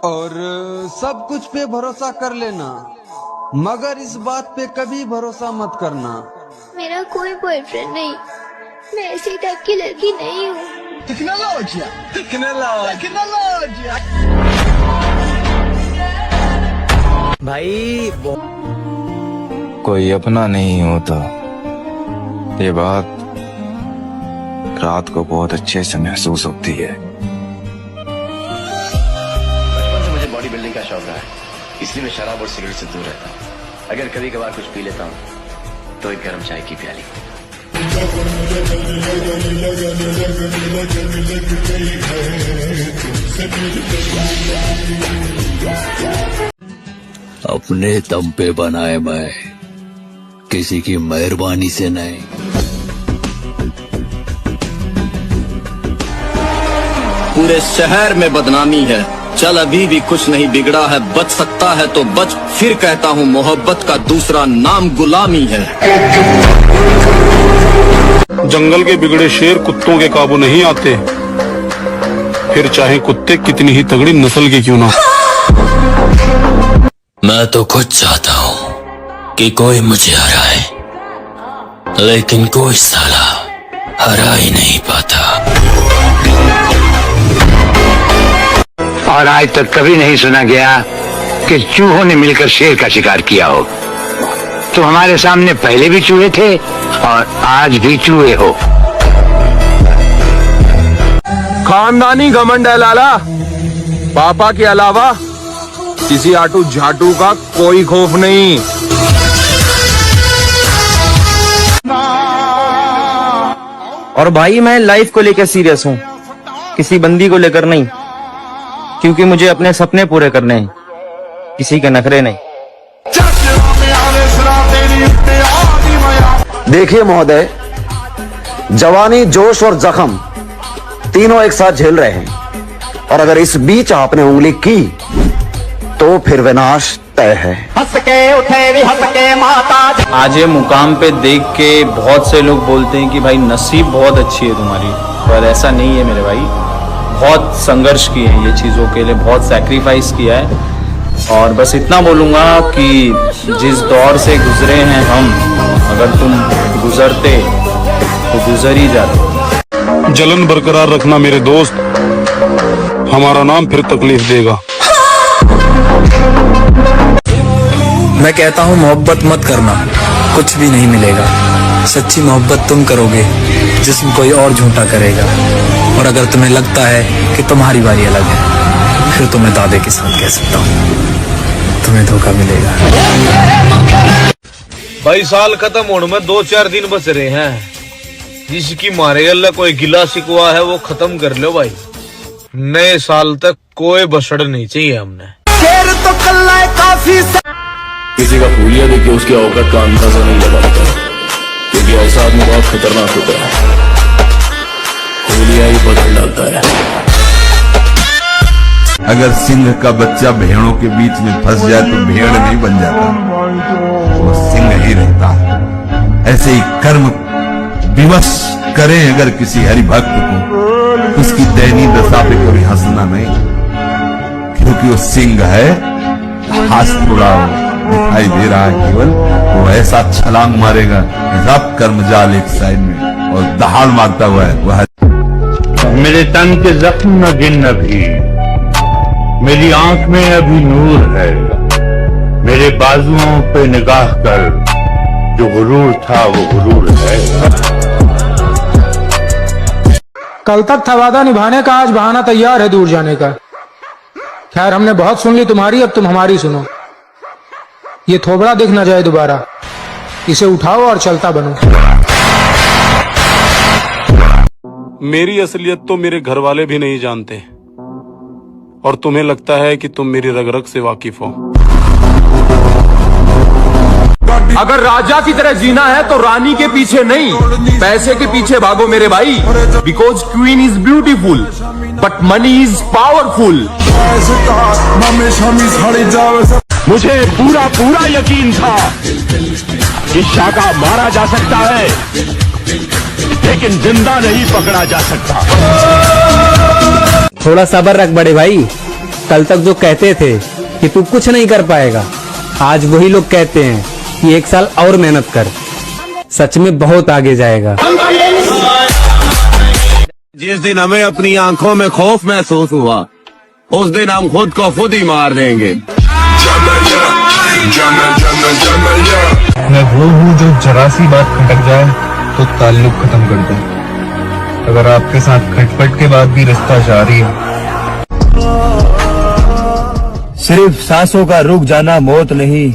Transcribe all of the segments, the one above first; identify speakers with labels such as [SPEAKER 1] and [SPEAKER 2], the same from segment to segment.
[SPEAKER 1] और सब कुछ पे भरोसा कर लेना, मगर इस बात पे कभी भरोसा मत करना।
[SPEAKER 2] मेरा कोई बॉयफ्रेंड नहीं, मैं ऐसी टाइप की लड़की नहीं हूँ।
[SPEAKER 3] भाई
[SPEAKER 4] कोई अपना नहीं होता, ये बात रात को बहुत अच्छे से महसूस होती है।
[SPEAKER 5] बचपन से मुझे बॉडी बिल्डिंग का शौक रहा है, इसलिए मैं शराब और सिगरेट से दूर रहता हूँ। अगर कभी कभार कुछ पी लेता हूँ तो एक गर्म चाय की प्याली।
[SPEAKER 6] अपने दम पे बनाए मैं, किसी की मेहरबानी से नहीं।
[SPEAKER 7] पूरे शहर में बदनामी है, चल अभी भी कुछ नहीं बिगड़ा है, बच सकता है तो बच, फिर कहता हूँ मोहब्बत का दूसरा नाम गुलामी है।
[SPEAKER 8] जंगल के बिगड़े शेर कुत्तों के काबू नहीं आते, फिर चाहे कुत्ते कितनी ही तगड़ी नस्ल के क्यों ना।
[SPEAKER 6] मैं तो खुद चाहता हूँ कि कोई मुझे हराए, लेकिन कोई साला हरा ही नहीं पाता।
[SPEAKER 9] और आज तक कभी नहीं सुना गया कि चूहों ने मिलकर शेर का शिकार किया हो। तो हमारे सामने पहले भी चूहे थे और आज भी चूहे हो।
[SPEAKER 10] खानदानी घमंड है लाला, पापा के अलावा किसी आटू झाटू का कोई खौफ नहीं।
[SPEAKER 3] और भाई मैं लाइफ को लेकर सीरियस हूँ, किसी बंदी को लेकर नहीं, क्योंकि मुझे अपने सपने पूरे करने हैं, किसी के नखरे नहीं।
[SPEAKER 11] देखिए महोदय, जवानी, जोश और जख्म तीनों एक साथ झेल रहे हैं, और अगर इस बीच आपने उंगली की तो फिर विनाश तय है।
[SPEAKER 7] हंस के उठे भी हंस के माता।
[SPEAKER 3] आज ये मुकाम पे देख के बहुत से लोग बोलते हैं कि भाई नसीब बहुत अच्छी है तुम्हारी, पर ऐसा नहीं है मेरे भाई। बहुत संघर्ष किए हैं ये चीज़ों के लिए, बहुत सैक्रिफाइस किया है, और बस इतना बोलूँगा कि जिस दौर से गुजरे हैं हम, अगर तुम गुजरते तो गुजर ही जाते।
[SPEAKER 8] जलन बरकरार रखना मेरे दोस्त, हमारा नाम फिर तकलीफ देगा।
[SPEAKER 6] मैं कहता हूँ मोहब्बत मत करना, कुछ भी नहीं मिलेगा। सच्ची मोहब्बत तुम करोगे, जिस्म कोई और झूठा करेगा। और अगर तुम्हें लगता है कि तुम्हारी बारी अलग है, फिर तो मैं दादे के साथ कह सकता हूँ, तुम्हें धोखा मिलेगा।
[SPEAKER 10] भाई साल खत्म होने में 2-4 दिन बच रहे हैं, जिसकी मारे अल्लाह कोई गिला शिकवा है वो खत्म कर लो भाई। नए साल तक कोई बसड़ नहीं चाहिए हमने।
[SPEAKER 7] तो काफी किसी का फूलिया देख के उसकी औकात का अंदाजा नहीं लगाता, क्योंकि ऐसा आदमी बहुत खतरनाक होता है, फूलिया ही बदल डालता है।
[SPEAKER 12] अगर सिंह का बच्चा भेड़ों के बीच में फंस जाए तो भेड़ नहीं बन जाता, वो सिंह ही रहता है। ऐसे ही कर्म विवश करें अगर किसी हरि भक्त को, उसकी दयनीय दशा पे कभी हंसना नहीं, क्योंकि वो सिंह है। हाथ थोड़ा दिखाई दे रहा है केवल, वो ऐसा छलांग मारेगा रब कर्म जाल एक साइड में और दहाड़ मारता हुआ है वह।
[SPEAKER 9] मेरे तन के जख्म न गिन अभी, मेरी आंख में अभी नूर है, मेरे बाजुओं पे निगाह कर, जो गुरूर था वो गुरूर है।
[SPEAKER 13] कल तक था वादा निभाने का, आज बहाना तैयार है दूर जाने का। खैर हमने बहुत सुन ली तुम्हारी, अब तुम हमारी सुनो। ये थोबड़ा दिख न जाए दोबारा, इसे उठाओ और चलता बनो।
[SPEAKER 8] मेरी असलियत तो मेरे घर वाले भी नहीं जानते, और तुम्हें लगता है कि तुम मेरी रग रग से वाकिफ हो।
[SPEAKER 10] अगर राजा की तरह जीना है तो रानी के पीछे नहीं, पैसे के पीछे भागो मेरे भाई। Because queen is beautiful but money is powerful.
[SPEAKER 9] मुझे पूरा यकीन था कि शाका मारा जा सकता है, लेकिन जिंदा नहीं पकड़ा जा सकता।
[SPEAKER 3] थोड़ा सब्र रख बड़े भाई,
[SPEAKER 6] कल तक जो कहते थे कि तू कुछ नहीं कर पाएगा, आज वही लोग कहते हैं कि 1 साल और मेहनत कर, सच में बहुत आगे जाएगा।
[SPEAKER 7] जिस दिन हमें अपनी आंखों में खौफ महसूस हुआ, उस दिन हम खुद को खुद ही मार देंगे।
[SPEAKER 4] मैं वो हूँ जो जरा सी बात खटक जाए तो ताल्लुक खत्म कर दे। अगर आपके साथ खटपट के बाद भी रिश्ता जारी है, सिर्फ सांसों का रुक जाना मौत नहीं,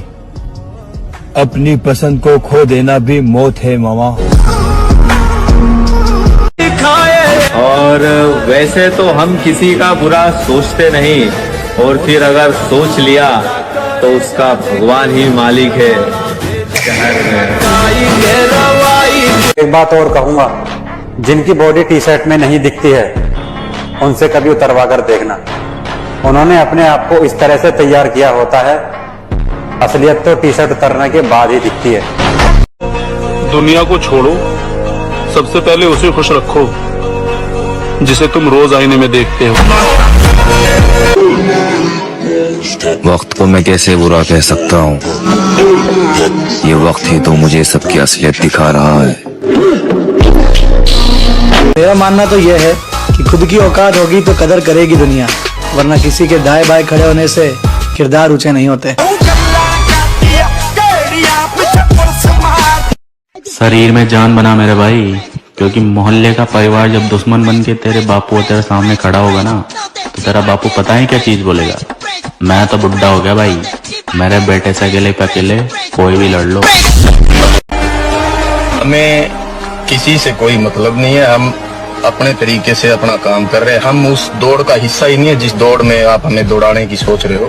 [SPEAKER 4] अपनी पसंद को खो देना भी मौत है मामा।
[SPEAKER 3] और वैसे तो हम किसी का बुरा सोचते नहीं, और फिर अगर सोच लिया तो उसका भगवान ही मालिक है।
[SPEAKER 11] एक बात और कहूंगा, जिनकी बॉडी टी शर्ट में नहीं दिखती है उनसे कभी उतरवा कर देखना। उन्होंने अपने आप को इस तरह से तैयार किया होता है, असलियत तो टी शर्ट उतरने के बाद ही दिखती है।
[SPEAKER 8] दुनिया को छोड़ो, सबसे पहले उसे खुश रखो जिसे तुम रोज आईने में देखते हो।
[SPEAKER 4] वक्त को मैं कैसे बुरा कह सकता हूँ, ये वक्त ही तो मुझे सबकी असलियत दिखा रहा है।
[SPEAKER 6] मेरा मानना तो यह है कि खुद की औकात होगी तो कदर करेगी दुनिया, वरना किसी के दाएं बाएं खड़े होने से किरदार ऊंचे नहीं होते।
[SPEAKER 14] शरीर में जान बना मेरे भाई, क्योंकि मोहल्ले का परिवार जब दुश्मन बन के तेरे बापू तेरे सामने खड़ा होगा ना, तो तेरा बापू पता है क्या चीज बोलेगा, मैं तो बुढ़ा हो गया भाई, मेरे बेटे से अकेले पे अकेले कोई भी लड़ लो।
[SPEAKER 7] हमें किसी से कोई मतलब नहीं है, हम अपने तरीके से अपना काम कर रहे हैं। हम उस दौड़ का हिस्सा ही नहीं है जिस दौड़ में आप हमें दौड़ाने की सोच रहे हो।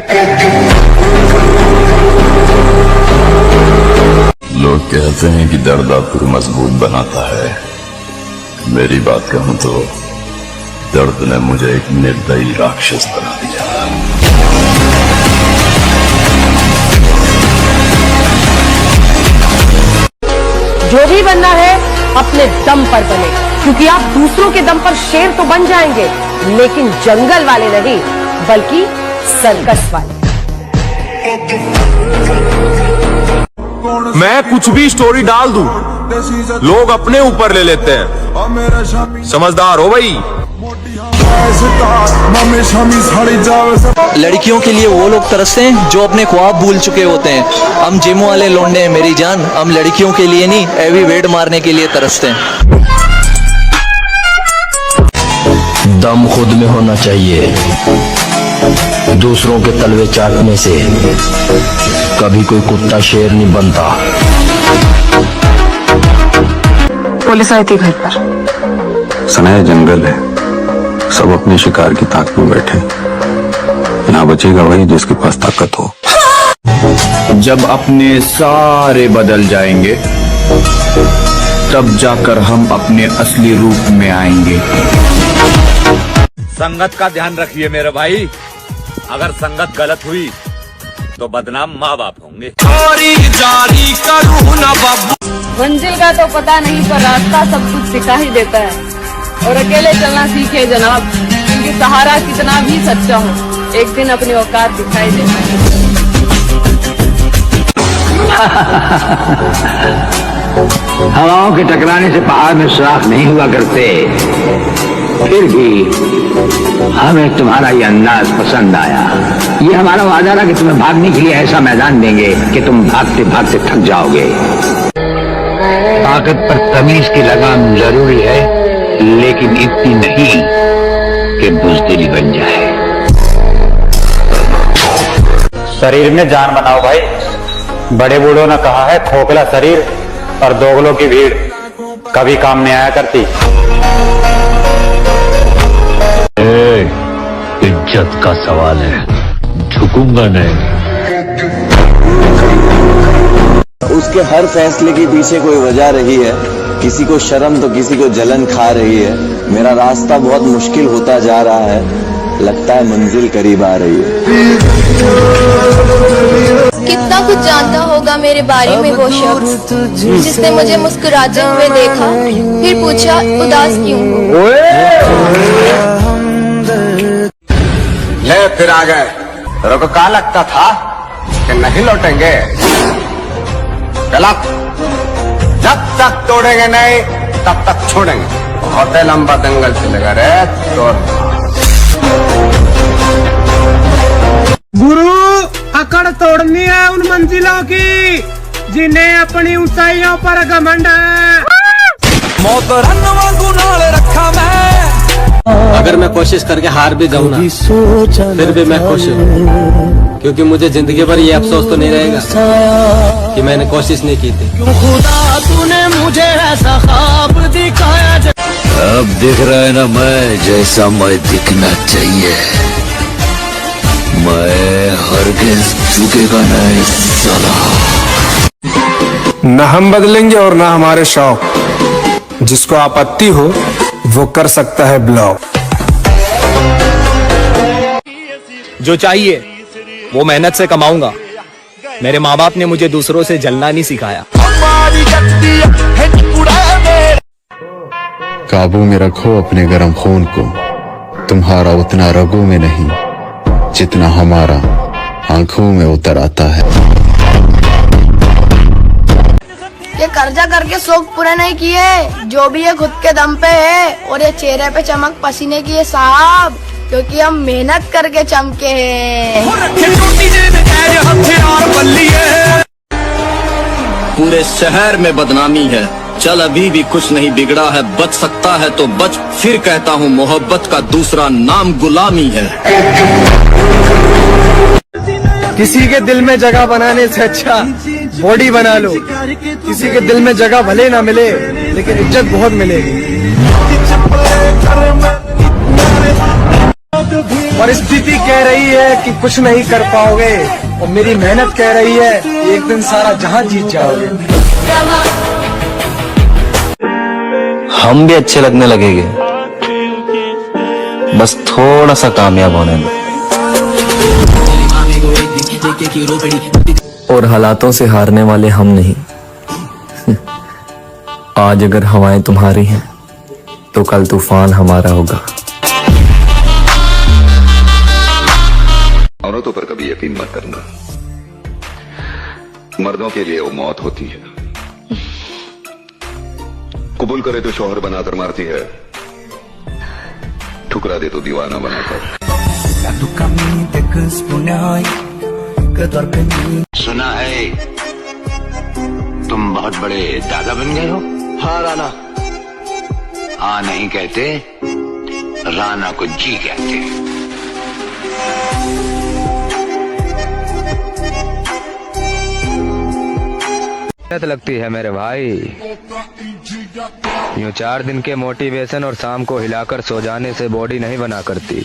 [SPEAKER 12] लोग कहते हैं कि दर्द आपको मजबूत बनाता है। मेरी बात कहूं तो दर्द ने मुझे एक निर्दयी राक्षस बना दिया।
[SPEAKER 15] जो भी बनना है अपने दम पर बने, क्योंकि आप दूसरों के दम पर शेर तो बन जाएंगे, लेकिन जंगल वाले नहीं, बल्कि सर्कस वाले।
[SPEAKER 16] मैं कुछ भी स्टोरी डाल दूं, लोग अपने ऊपर ले लेते हैं। समझदार हो भाई।
[SPEAKER 6] लड़कियों के लिए वो लोग तरसते हैं जो अपने ख्वाब भूल चुके होते हैं। हम जिम वाले लौंडे हैं मेरी जान, हम लड़कियों के लिए नहीं, हैवी वेट मारने के लिए तरसते हैं।
[SPEAKER 7] दम खुद में होना चाहिए, दूसरों के तलवे चाटने से कभी कोई कुत्ता शेर नहीं बनता।
[SPEAKER 15] पुलिस आई थी घर पर।
[SPEAKER 4] सनाया जंगल है, सब अपने शिकार की ताक में बैठे, यहाँ बचेगा वही जिसके पास ताकत हो।
[SPEAKER 7] जब अपने सारे बदल जाएंगे, तब जाकर हम अपने असली रूप में आएंगे।
[SPEAKER 10] संगत का ध्यान रखिए मेरे भाई, अगर संगत गलत हुई तो बदनाम माँ बाप होंगे।
[SPEAKER 15] मंजिल का तो पता नहीं, पर रास्ता सब कुछ सिखा ही देता है। और अकेले चलना सीखे जनाब, क्योंकि सहारा कितना भी सच्चा हो, एक दिन अपनी औकात दिखाई देता है।
[SPEAKER 17] हवाओं के टकराने से पहाड़ में सुराख नहीं हुआ करते, फिर भी हमें तुम्हारा ये अंदाज पसंद आया। ये हमारा वादा था कि तुम्हें भागने के लिए ऐसा मैदान देंगे कि तुम भागते भागते थक जाओगे। ताकत पर तमीज की लगाम जरूरी है, लेकिन इतनी नहीं कि बुज़दिली बन जाए।
[SPEAKER 11] शरीर में जान बनाओ भाई, बड़े बूढ़ों ने कहा है खोखला शरीर और दोगलों की भीड़ कभी काम नहीं आया करती।
[SPEAKER 17] इज्जत का सवाल है, झुकूंगा नहीं।
[SPEAKER 18] उसके हर फैसले के पीछे कोई वजह रही है, किसी को शर्म तो किसी को जलन खा रही है। मेरा रास्ता बहुत मुश्किल होता जा रहा है, लगता है मंजिल करीब आ रही है।
[SPEAKER 2] कितना कुछ जानता होगा मेरे बारे में वो शख्स जिसने मुझे मुस्कुराते हुए देखा, फिर पूछा उदास क्यों हो।
[SPEAKER 16] ले फिर आ गए। तेरे को क्या लगता था कि नहीं लौटेंगे? चला, जब तक तोड़ेंगे नहीं तब तक छोड़ेंगे। बहुत लंबा दंगल चलेगा रे तोड़।
[SPEAKER 13] गुरु, अकड़ तोड़नी है उन मंजिलों की जिन्हें अपनी ऊंचाइयों पर घमंड है।
[SPEAKER 6] मौत रन वांगू नाल रखा मैं।
[SPEAKER 19] अगर मैं कोशिश करके हार भी जाऊं ना, फिर भी मैं खुश हूँ, क्योंकि मुझे जिंदगी भर ये अफसोस तो नहीं रहेगा कि मैंने कोशिश नहीं की थी।
[SPEAKER 6] खुदा तूने मुझे ऐसा ख्वाब दिखाया।
[SPEAKER 20] अब दिख रहा है ना मैं जैसा मैं दिखना चाहिए। मैं हरगिज़ झुकेगा नहीं साला।
[SPEAKER 21] न हम बदलेंगे और न हमारे शौक। जिसको आपत्ति हो वो कर सकता है ब्लॉक।
[SPEAKER 22] जो चाहिए वो मेहनत से कमाऊंगा। मेरे माँ बाप ने मुझे दूसरों से जलना नहीं सिखाया।
[SPEAKER 23] काबू में रखो अपने गर्म खून को। तुम्हारा उतना रगों में नहीं जितना हमारा आंखों में उतर आता है।
[SPEAKER 2] ये कर्जा करके शौक पूरा नहीं किए, जो भी ये खुद के दम पे है। और ये चेहरे पे चमक पसीने की है साहब, क्योंकि हम मेहनत करके चमके हैं।
[SPEAKER 7] पूरे शहर में बदनामी है। चल अभी भी कुछ नहीं बिगड़ा है, बच सकता है तो बच। फिर कहता हूँ मोहब्बत का दूसरा नाम गुलामी है।
[SPEAKER 21] किसी के दिल में जगह बनाने से अच्छा बॉडी बना लो। किसी के दिल में जगह भले ना मिले लेकिन इज्जत बहुत मिलेगी। परिस्थिति कह रही है कि कुछ नहीं कर पाओगे और मेरी मेहनत कह रही है कि एक दिन सारा जहां जीत जाओगे।
[SPEAKER 20] हम भी अच्छे लगने लगेंगे, बस थोड़ा सा कामयाब होने में। और हालातों से हारने वाले हम नहीं। आज अगर हवाएं तुम्हारी हैं तो कल तूफान हमारा होगा।
[SPEAKER 24] औरतों पर कभी यकीन मत करना। मर्दों के लिए वो मौत होती है। कबूल करे तो शौहर बनाकर मारती है, ठुकरा दे तो दीवाना बनाकर।
[SPEAKER 5] सुना है तुम बहुत बड़े दादा बन गए हो।
[SPEAKER 7] हाँ राणा।
[SPEAKER 5] हाँ नहीं कहते, राणा को जी कहते हैं।
[SPEAKER 25] मेहनत लगती है मेरे भाई। यूं 4 दिन के मोटिवेशन और शाम को हिलाकर सो जाने से बॉडी नहीं बना करती।